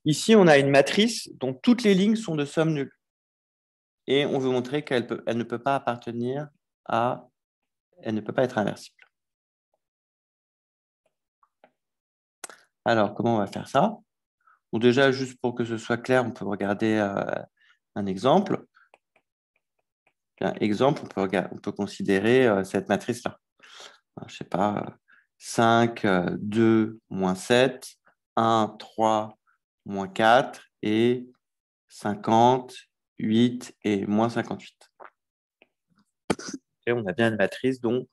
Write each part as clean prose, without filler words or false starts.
Ici, on a une matrice dont toutes les lignes sont de somme nulle. Et on veut montrer qu'elle ne peut pas appartenir à... Elle ne peut pas être inversible. Alors, comment on va faire ça? Bon, déjà, juste pour que ce soit clair, on peut regarder un exemple. Un exemple, on peut considérer cette matrice-là. Je ne sais pas, 5, 2, moins 7, 1, 3, moins 4 et 50, 8 et moins 58. Et on a bien une matrice dont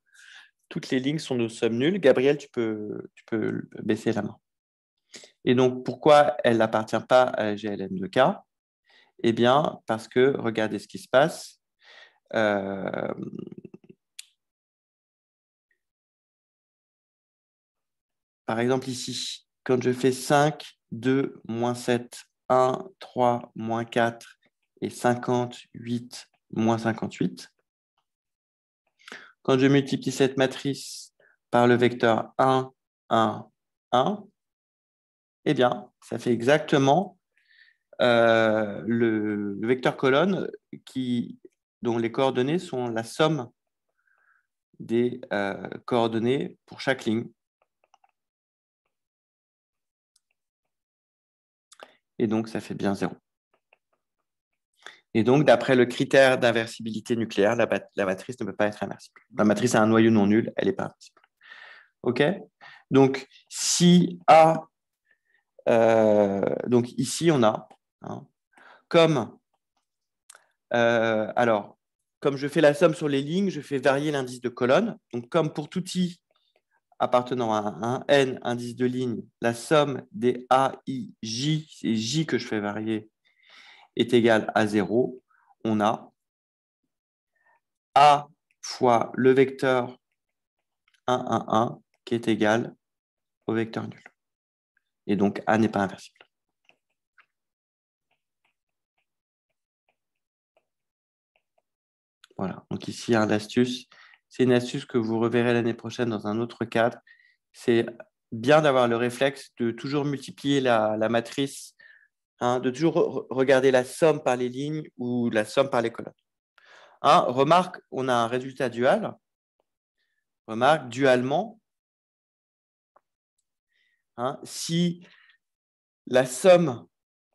toutes les lignes sont de somme nulle. Gabriel, tu peux baisser la main. Et donc, pourquoi elle n'appartient pas à la GLN de K? Eh bien, parce que, regardez ce qui se passe. Par exemple, ici, quand je fais 5, 2, moins 7, 1, 3, moins 4 et 58, moins 58, quand je multiplie cette matrice par le vecteur 1, 1, 1, eh bien, ça fait exactement le vecteur colonne dont les coordonnées sont la somme des coordonnées pour chaque ligne. Et donc, ça fait bien 0. Et donc, d'après le critère d'inversibilité nucléaire, la matrice ne peut pas être inversible. La matrice a un noyau non nul, elle n'est pas inversible. OK? Donc, si A... donc, ici, on a... Hein, comme je fais la somme sur les lignes, je fais varier l'indice de colonne. Donc, comme pour tout I appartenant à un n indice de ligne, la somme des A, I, J, c'est J que je fais varier, est égale à 0, on a A fois le vecteur 1, 1, 1 qui est égal au vecteur nul. Et donc, A n'est pas inversible. Voilà. Donc ici, l'astuce. C'est une astuce que vous reverrez l'année prochaine dans un autre cadre. C'est bien d'avoir le réflexe de toujours multiplier la matrice, hein, de toujours regarder la somme par les lignes ou la somme par les colonnes. Hein, remarque, on a un résultat dual. Remarque, dualement, hein, si la somme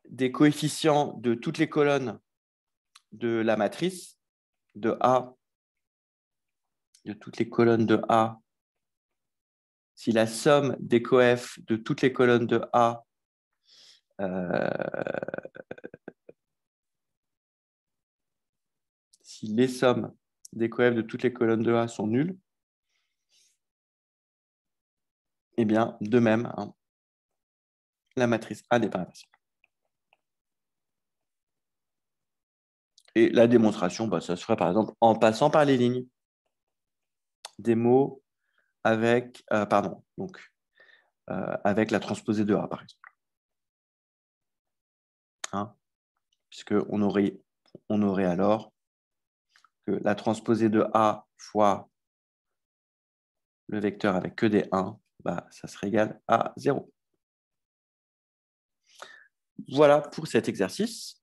des coefficients de toutes les colonnes de la matrice de A, de toutes les colonnes de A, si la somme des coefs de toutes les colonnes de A si les sommes des coefs de toutes les colonnes de A sont nulles, eh bien, de même, hein, la matrice A n'est pas inversible. Et la démonstration, ça se ferait par exemple en passant par les lignes des mots avec, avec la transposée de A, par exemple. Hein, puisqu'on aurait alors que la transposée de A fois le vecteur avec que des 1, ça serait égal à 0. Voilà pour cet exercice.